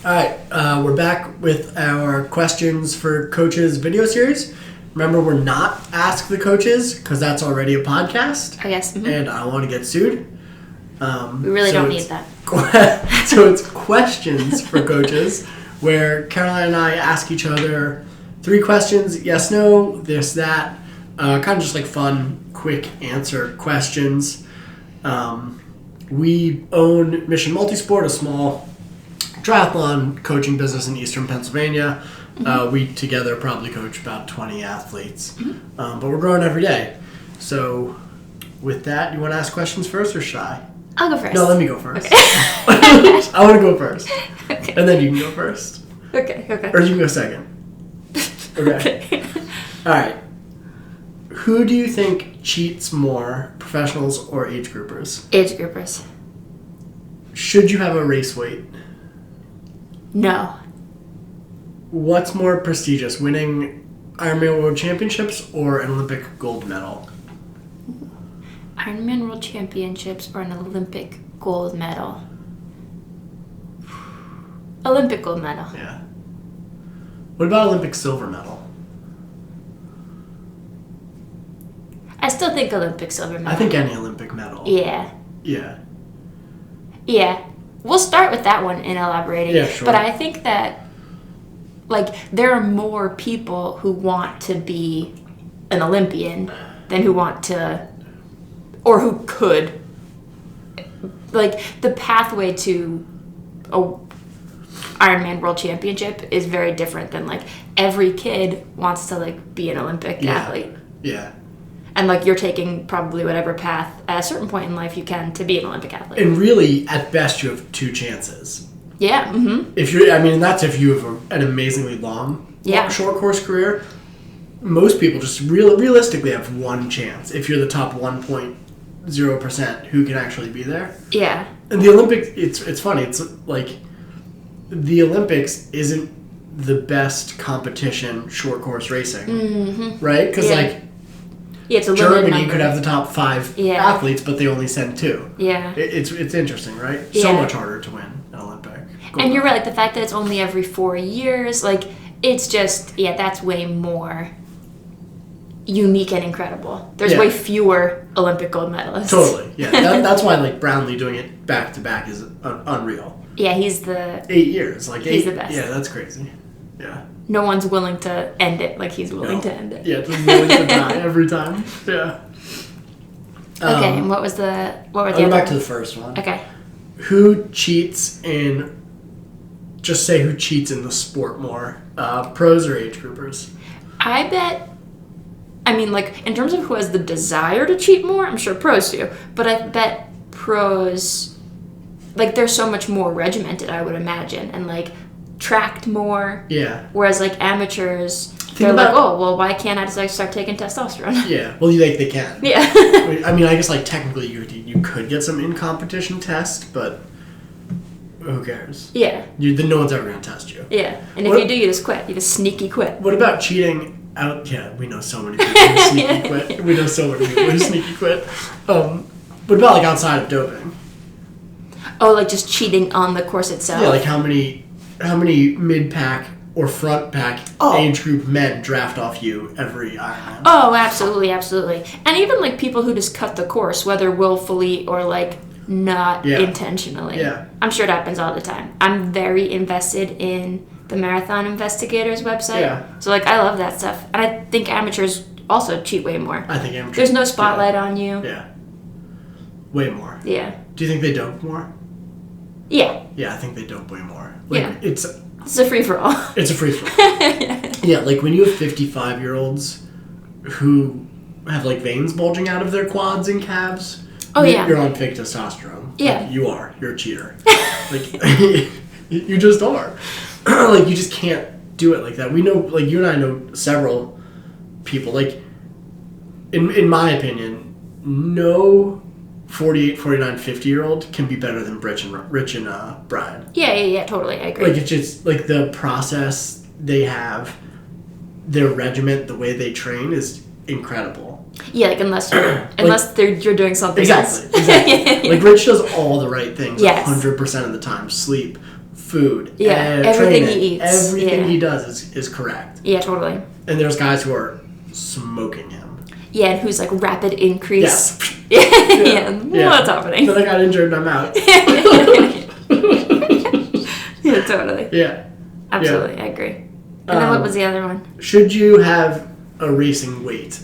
All right, we're back with our questions for coaches video series. Remember, we're not Ask the Coaches because that's already a podcast. I guess. Mm-hmm. And I don't want to get sued. We really don't need that. So it's questions for coaches where Caroline and I ask each other 3 questions, yes, no, this, that, kind of just like fun, quick answer questions. We own Mission Multisport, a small triathlon coaching business in Eastern Pennsylvania. Mm-hmm. We together probably coach about 20 athletes, but we're growing every day. So with that, you want to ask questions first or should I? I'll go first. No, let me go first. Okay. I want to go first. Okay. And then you can go first. Okay. Or you can go second. Okay. All right. Who do you think cheats more, professionals or age groupers? Age groupers. Should you have a race weight? No. What's more prestigious, winning Ironman World Championships or an Olympic gold medal? Ironman World Championships or an Olympic gold medal? Olympic gold medal. Yeah. What about Olympic silver medal? I still think Olympic silver medal. I think any Olympic medal. Yeah. Yeah. Yeah. We'll start with that one in elaborating. Yeah, sure. But I think that, like, there are more people who want to be an Olympian than who want to, or who could. Like, the pathway to a Ironman World Championship is very different than, like, every kid wants to, like, be an Olympic athlete. Yeah. And, like, you're taking probably whatever path at a certain point in life you can to be an Olympic athlete. And really, at best, you have 2 chances. Yeah. Mm-hmm. That's if you have an amazingly long, Yeah. short course career. Most people just realistically have 1 chance if you're the top 1.0% who can actually be there. Yeah. And the Olympics, it's funny. It's like the Olympics isn't the best competition short course racing, right? Because yeah, it's a Germany could have the top 5 athletes, but they only send 2. Yeah. It's interesting, right? Yeah. So much harder to win an Olympic. And you're right, like the fact that it's only every 4 years, like it's just, that's way more unique and incredible. There's way fewer Olympic gold medalists. Totally, yeah. That's why like Brownlee doing it back to back is unreal. Yeah, he's the 8 years, he's the best. Yeah, that's crazy. Yeah. No one's willing to end it like he's willing to end it. Yeah, just willing to die every time. Yeah. Okay, and what were the I'll other go back to the first one. Okay. Who cheats in? Just say who cheats in the sport more, pros or age groupers? I bet. I mean, like in terms of who has the desire to cheat more, I'm sure pros do. But I bet pros, like they're so much more regimented, I would imagine, and like tracked more. Yeah. Whereas like amateurs, they're like, oh, well, why can't I just like start taking testosterone? Yeah. Well, they can. Yeah. I mean, I guess like technically you could get some in competition test, but who cares? Yeah. Then no one's ever gonna test you. Yeah. And if you do, you just quit. You just sneaky quit. What about cheating out? Yeah, we know so many people who sneaky quit. We know so many people who sneaky quit. What about like outside of doping? Oh, like just cheating on the course itself. Yeah, like how many mid pack or front pack age group men draft off you every Ironman? Oh, absolutely. And even like people who just cut the course, whether willfully or like not intentionally. Yeah. I'm sure it happens all the time. I'm very invested in the Marathon Investigators website. Yeah. So like I love that stuff. And I think amateurs also cheat way more. I think amateurs. There's no spotlight on you. Yeah. Way more. Yeah. Do you think they dope more? Yeah. Yeah, I think they dope way more. Like, It's a free-for-all. It's a free-for-all. Yeah, like when you have 55-year-olds who have like veins bulging out of their quads and calves, you're on fake testosterone. Yeah. Like, you are. You're a cheater. Like, you just are. Like, you just can't do it like that. We know, like, you and I know several people, like, in my opinion, no 48, 49, 50-year-old can be better than Rich and Brian. Yeah, totally. I agree. Like, it's just, like, the process they have, their regiment, the way they train is incredible. Yeah, like, unless you're doing something else. Exactly. Like, Rich does all the right things 100% of the time. Sleep, food. Yeah, everything training, he eats. Everything he does is correct. Yeah, totally. And there's guys who are smoking him. Yeah, and who's like rapid increase. Yeah. Yeah. What's happening? Then I got injured and I'm out. Yeah, totally. Yeah. Absolutely, I agree. And then what was the other one? Should you have a racing weight?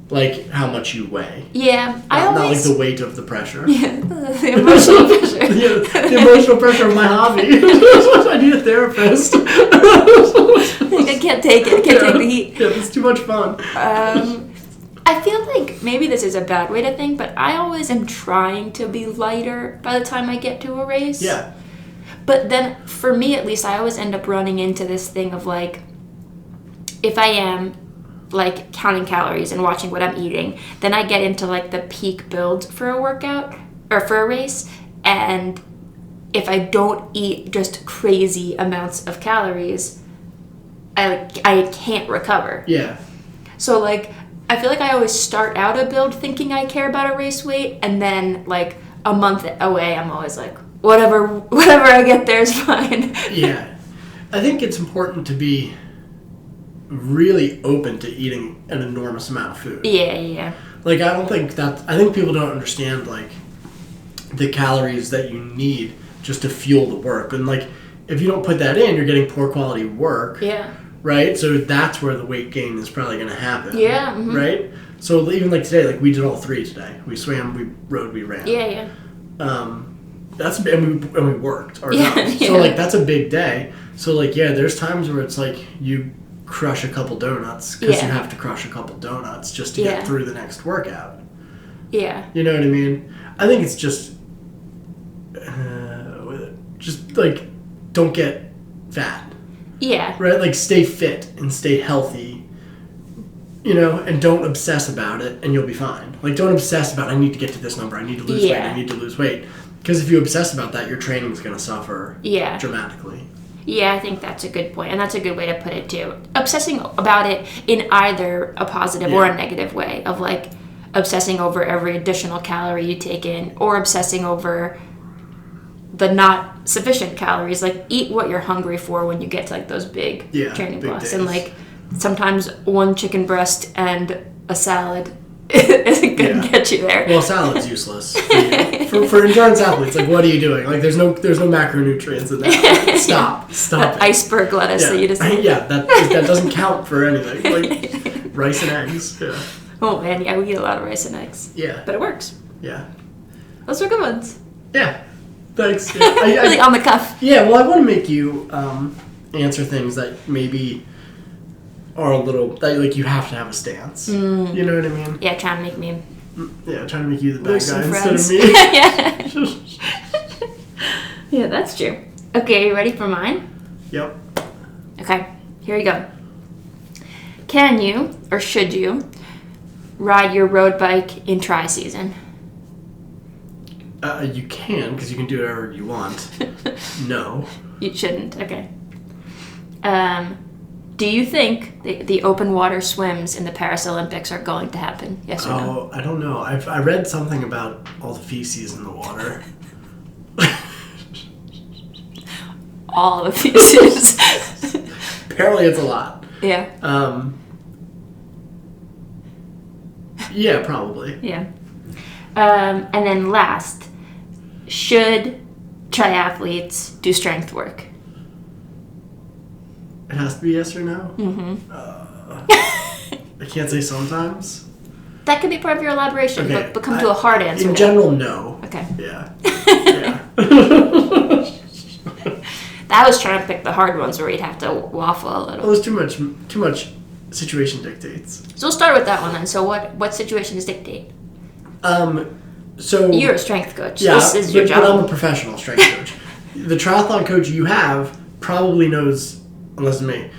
Like how much you weigh. Yeah, Not like the weight of the pressure. Yeah, the emotional pressure. Yeah, the emotional pressure of my hobby. I need a therapist. I can't take it. I can't take the heat. Yeah, it's too much fun. I feel like maybe this is a bad way to think, but I always am trying to be lighter by the time I get to a race. Yeah. But then, for me at least, I always end up running into this thing of like, if I am like counting calories and watching what I'm eating, then I get into like the peak build for a workout or for a race, and if I don't eat just crazy amounts of calories, I can't recover. Yeah. So like I feel like I always start out a build thinking I care about a race weight, and then like a month away I'm always like whatever I get there is fine. Yeah. I think it's important to be really open to eating an enormous amount of food. Yeah. Like I think people don't understand like the calories that you need just to fuel the work. And like if you don't put that in, you're getting poor quality work. Yeah. Right? So that's where the weight gain is probably going to happen. Yeah. Mm-hmm. Right? So even like today, like we did all three today. We swam, we rode, we ran. Yeah. That's and we worked ourselves. So like that's a big day. So like there's times where it's like you crush a couple donuts because you have to crush a couple donuts just to get through the next workout. Yeah. You know what I mean? I think it's just like don't get fat. Yeah. Right? Like stay fit and stay healthy. You know, and don't obsess about it and you'll be fine. Like don't obsess about I need to get to this number, I need to lose weight, I need to lose weight. Because if you obsess about that, your training is going to suffer dramatically. Yeah, I think that's a good point, and that's a good way to put it too. Obsessing about it in either a positive or a negative way, of like obsessing over every additional calorie you take in, or obsessing over the not sufficient calories. Like eat what you're hungry for when you get to like those big training blocks, and like sometimes one chicken breast and a salad isn't going to get you there. Well, salad's useless for endurance athletes. Like, what are you doing? Like, there's no macronutrients in that. Stop that it. Iceberg lettuce that you just ate. Yeah, that doesn't count for anything. Like rice and eggs. Yeah. Oh man, yeah, we eat a lot of rice and eggs. Yeah, but it works. Yeah, those are good ones. Yeah, thanks. Yeah. Really on the cuff. Yeah, well, I want to make you answer things that maybe are a little that like you have to have a stance. You know what I mean? Yeah, trying to make me. Yeah, trying to make you the bad guy friends. instead of me. Yeah, that's true. Okay, you ready for mine? Yep. Okay, here we go. Can you or should you ride your road bike in tri-season? You can, because you can do whatever you want. No. You shouldn't. Okay. Do you think the open water swims in the Paris Olympics are going to happen? Yes or no? Oh, I don't know. I read something about all the feces in the water. All the feces. Apparently it's a lot. Yeah. Yeah, probably. Yeah. And then last, should triathletes do strength work? It has to be yes or no? Mm-hmm. I can't say sometimes. That could be part of your elaboration, Okay, but come to a hard answer. In general, no. Okay. Yeah. Yeah. I was trying to pick the hard ones where you'd have to waffle a little. Well, there's too much situation dictates. So we'll start with that one then. So what situations dictate? So you're a strength coach. Yeah, this is your job. But I'm a professional strength coach. The triathlon coach you have probably knows, unless it's me,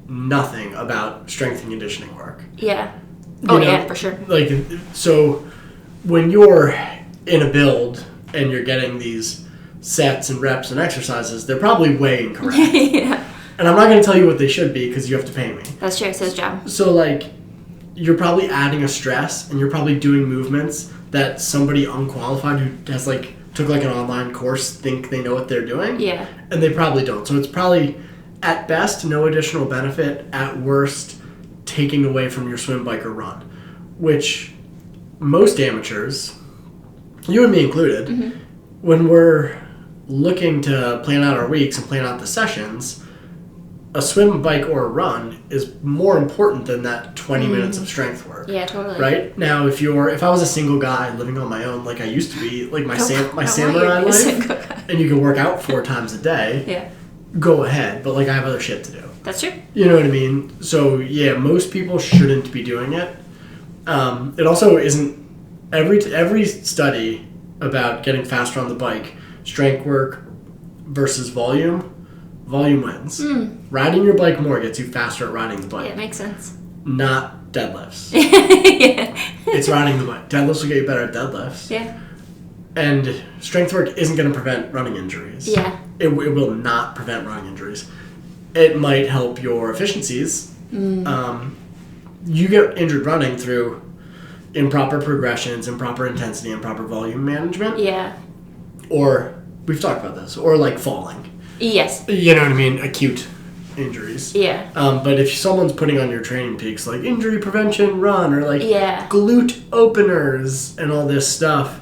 nothing about strength and conditioning work. Yeah. Yeah, for sure. Like, so when you're in a build and you're getting these sets and reps and exercises, they're probably way incorrect. Yeah. And I'm not going to tell you what they should be because you have to pay me. That's true. It's his job. So, like, you're probably adding a stress and you're probably doing movements that somebody unqualified who has, like, took like an online course think they know what they're doing. Yeah. And they probably don't. So it's probably, at best, no additional benefit. At worst, taking away from your swim, bike, or run. Which most amateurs, you and me included, when we're looking to plan out our weeks and plan out the sessions, a swim, bike, or a run is more important than that 20 minutes of strength work. Yeah, totally. Right? Now, if I was a single guy living on my own, like I used to be, like my samurai life, and you can work out 4 times a day, go ahead. But, like, I have other shit to do. That's true. You know what I mean? So, yeah, most people shouldn't be doing it. It also isn't... Every study about getting faster on the bike, strength work versus volume wins. Riding your bike more gets you faster at riding the bike. Yeah, it makes sense. Not deadlifts. Yeah. It's riding the bike. Deadlifts will get you better at deadlifts. Yeah. And strength work isn't going to prevent running injuries. Yeah. It will not prevent running injuries. It might help your efficiencies. You get injured running through improper progressions, improper intensity, improper volume management. Yeah. Or, we've talked about this, or like falling. Yes. You know what I mean? Acute injuries. Yeah. But if someone's putting on your training peaks like injury prevention run or like glute openers and all this stuff,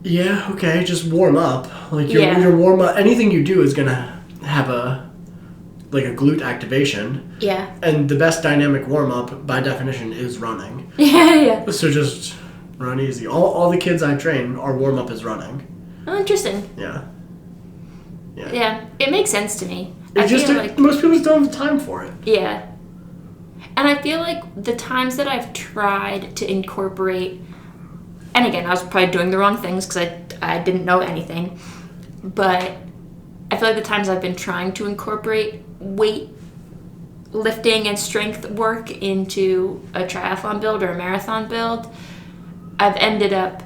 yeah, okay, just warm up. Like your warm up, anything you do is gonna have a glute activation. Yeah. And the best dynamic warm up by definition is running. Yeah. So just run easy. All the kids I train, our warm up is running. Oh, interesting. Yeah. Yeah, it makes sense to me. Most people just don't have time for it. Yeah. And I feel like the times that I've tried to incorporate, and again, I was probably doing the wrong things because I didn't know anything, but I feel like the times I've been trying to incorporate weight lifting and strength work into a triathlon build or a marathon build, I've ended up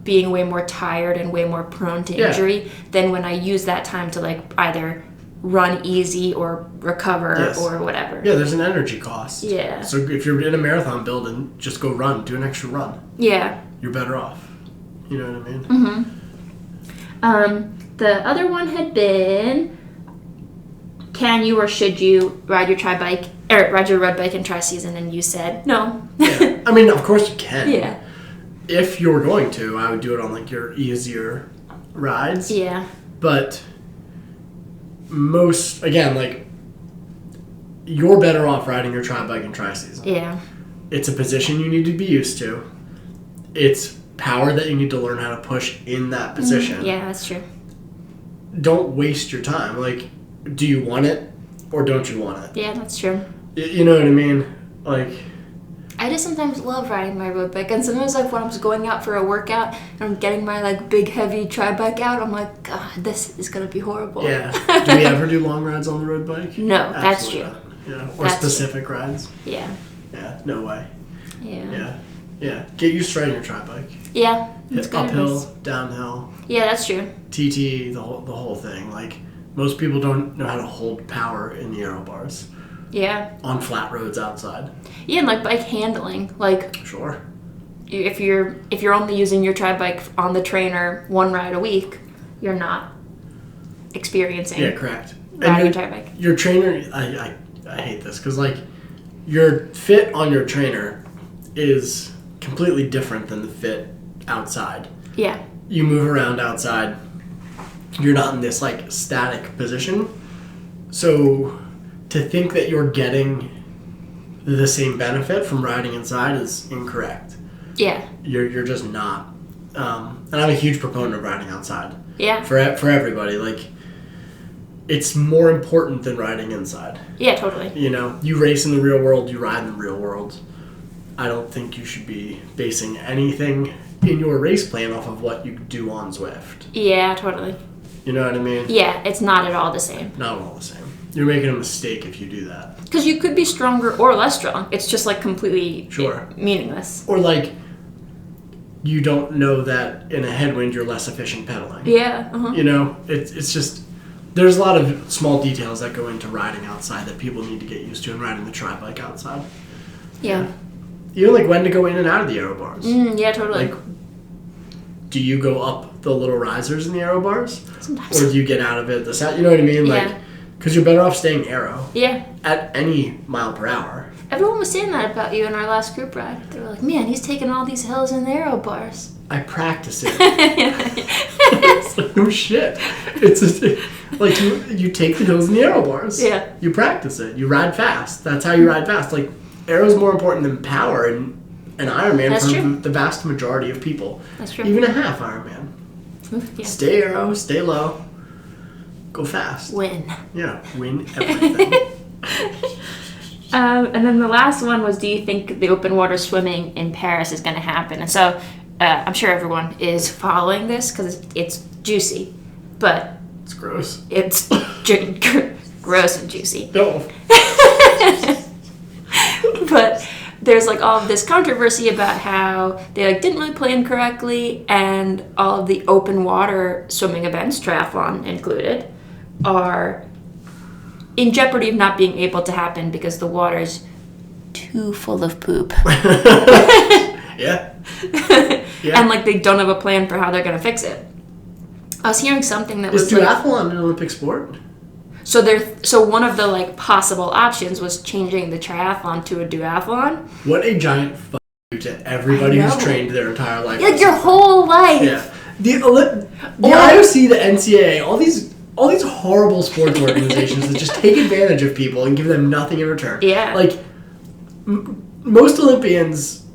being way more tired and way more prone to injury than when I use that time to like either run easy or recover or whatever. Yeah, there's an energy cost. Yeah. So if you're in a marathon build and just go run, do an extra run. Yeah. You're better off. You know what I mean? The other one had been, can you or should you ride your ride your road bike in tri-season? And you said no. Yeah. I mean, of course you can. Yeah. If you were going to, I would do it on like your easier rides. Yeah. But you're better off riding your tri bike in tri-season. Yeah. It's a position you need to be used to. It's power that you need to learn how to push in that position. Yeah, that's true. Don't waste your time. Like, do you want it or don't you want it? Yeah, that's true. You know what I mean? Like, I just sometimes love riding my road bike, and sometimes like when I'm going out for a workout and I'm getting my like big heavy tri bike out, I'm like, God, this is gonna be horrible. Yeah. Do we ever do long rides on the road bike? No, Absolutely that's true. Not. Yeah. Or specific rides. Yeah. Yeah. No way. Yeah. Yeah. Yeah. Get used to riding your tri bike. Yeah. It's good. Uphill, downhill. Yeah, that's true. TT, the whole thing. Like, most people don't know how to hold power in the aero bars. Yeah. On flat roads outside. Yeah, and like bike handling, like sure. If you're only using your tri bike on the trainer one ride a week, you're not experiencing. Yeah, correct. Riding a tri bike. Your trainer, I hate this because like your fit on your trainer is completely different than the fit outside. Yeah. You move around outside. You're not in this like static position, so to think that you're getting the same benefit from riding inside is incorrect. Yeah. You're just not. And I'm a huge proponent of riding outside. Yeah. For everybody. Like, it's more important than riding inside. Yeah, totally. You know, you race in the real world, you ride in the real world. I don't think you should be basing anything in your race plan off of what you do on Zwift. Yeah, totally. You know what I mean? Yeah, it's not at all the same. Not at all the same. You're making a mistake if you do that. Because you could be stronger or less strong. It's just like completely meaningless. Or like, you don't know that in a headwind you're less efficient pedaling. Yeah. Uh-huh. You know, it's just, there's a lot of small details that go into riding outside that people need to get used to and riding the tri bike outside. Yeah. Even like when to go in and out of the aero bars. Yeah, totally. Like, do you go up the little risers in the aero bars? Sometimes. Or do you get out of it the sound? You know what I mean? Yeah. Because you're better off staying aero. Yeah. At any mile per hour. Everyone was saying that about you in our last group ride. They were like, man, he's taking all these hills in the aero bars. I practice it. It's like, no shit. It's like you take the hills in the aero bars. Yeah. You practice it. You ride fast. That's how you ride fast. Like, aero's more important than power in an Ironman That's for true. the vast majority of people. That's true. Even a half Ironman. Yeah. Stay aero, stay low, go fast. Win. Yeah, win everything. And then the last one was, do you think the open water swimming in Paris is going to happen? And so I'm sure everyone is following this because it's juicy, but It's gross. it's gross and juicy. No. But there's like all of this controversy about how they like didn't really plan correctly, and all of the open water swimming events, triathlon included, are in jeopardy of not being able to happen because the water's too full of poop. Yeah. And like they don't have a plan for how they're going to fix it. I was hearing something that Is was like, duathlon an Olympic sport? so one of the like possible options was changing the triathlon to a duathlon. What a giant fuck you to everybody I who's know. trained their entire life. Like your whole life. Yeah. The IOC, the NCAA, all these horrible sports organizations that just take advantage of people and give them nothing in return. Yeah. Like, most Olympians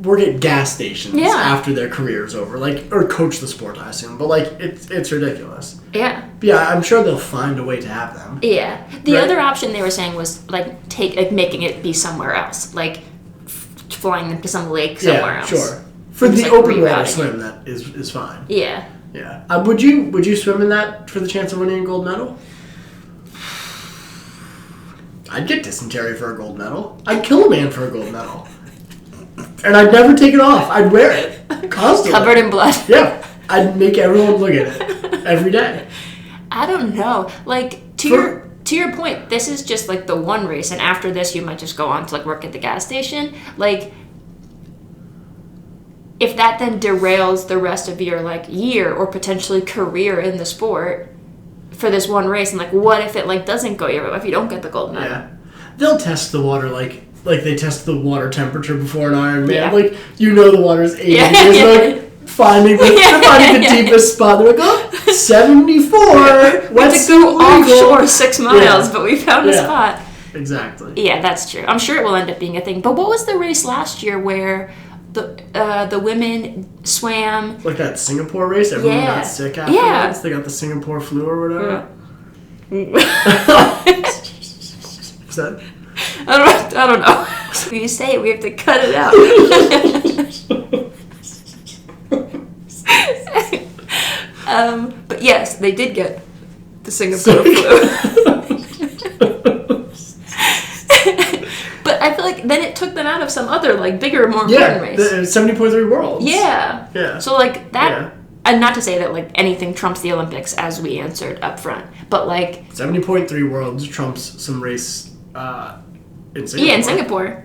work at gas stations Yeah. after their career's over. Like, or coach the sport, I assume. But, like, it's ridiculous. Yeah. But yeah, I'm sure they'll find a way to have them. Yeah. The Right. other option they were saying was like making it be somewhere else, like flying them to some lake somewhere else. Sure. For Just, the like, open water rerouting. swim, that is fine. Yeah. Yeah. Would you swim in that for the chance of winning a gold medal? I'd get dysentery for a gold medal. I'd kill a man for a gold medal. And I'd never take it off. I'd wear it constantly. Covered in blood. Yeah. I'd make everyone look at it every day. I don't know. Like to your point, this is just like the one race, and after this you might just go on to like work at the gas station. Like if that then derails the rest of your like year or potentially career in the sport for this one race, and like what if it like doesn't go your way, if you don't get the gold medal? Yeah. They'll test the water like they test the water temperature before an Ironman. Yeah. Like, you know the water's 80 Yeah. degrees. Like, finding the deepest spot. They're like, oh, 74. We had to Wetsuit go legal. offshore 6 miles, Yeah. but we found a Yeah. spot. Exactly. Yeah, that's true. I'm sure it will end up being a thing. But what was the race last year where the women swam? Like that Singapore race, everyone Yeah. got sick afterwards. Yeah. They got the Singapore flu or whatever. Is that? I don't know. If you say it, we have to cut it out. But yes, they did get the Singapore flu. But I feel like then it took them out of some other like bigger, more important race. The 70.3 Worlds. Yeah. Yeah. So like that, Yeah. and not to say that like anything trumps the Olympics, as we answered up front, but like 70.3 Worlds trumps some race in Singapore. yeah, in Singapore.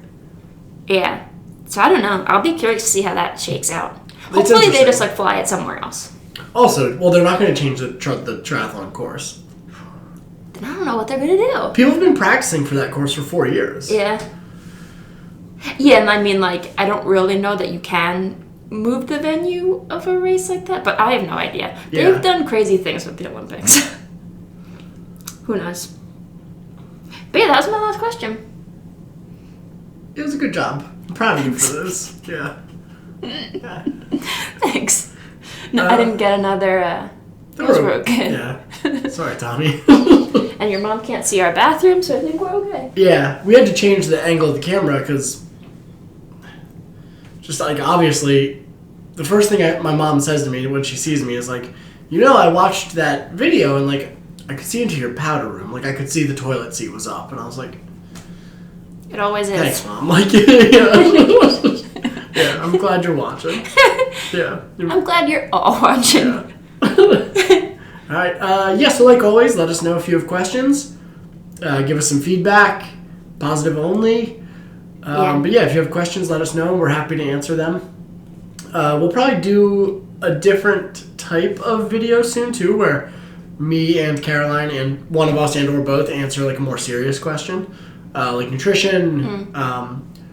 Yeah. So I don't know. I'll be curious to see how that shakes out. Hopefully they interesting. just like fly it somewhere else. Also, well, they're not going to change the triathlon course. Then I don't know what they're gonna do. People have been practicing for that course for 4 years. Yeah. Yeah, and I mean, like, I don't really know that you can move the venue of a race like that, but I have no idea. Yeah. They've done crazy things with the Olympics. Who knows? But yeah, that was my last question. It was a good job. I'm proud of you for this. Yeah. Thanks. No, I didn't get another. Those were okay. Yeah. Sorry, Tommy. And your mom can't see our bathroom, so I think we're okay. Yeah, we had to change the angle of the camera because, just like obviously, the first thing my mom says to me when she sees me is like, you know, I watched that video and like I could see into your powder room, like I could see the toilet seat was up, and I was like, It always is. thanks, Mom. Like, yeah. Yeah, I'm glad you're watching. Yeah. I'm glad you're all watching. Yeah. All right. So like always, let us know if you have questions. Give us some feedback, positive only. Yeah. But yeah, if you have questions, let us know. We're happy to answer them. We'll probably do a different type of video soon too, where me and Caroline and one of us and or both answer like a more serious question, like nutrition,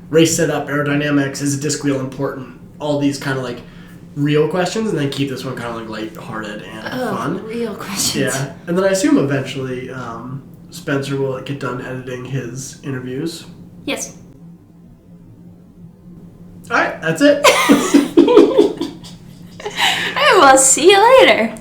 race setup, aerodynamics, is a disc wheel important? All these kind of like real questions, and then keep this one kind of like lighthearted and fun. Real questions. Yeah, and then I assume eventually Spencer will get done editing his interviews. Yes. All right, that's it. I will see you later.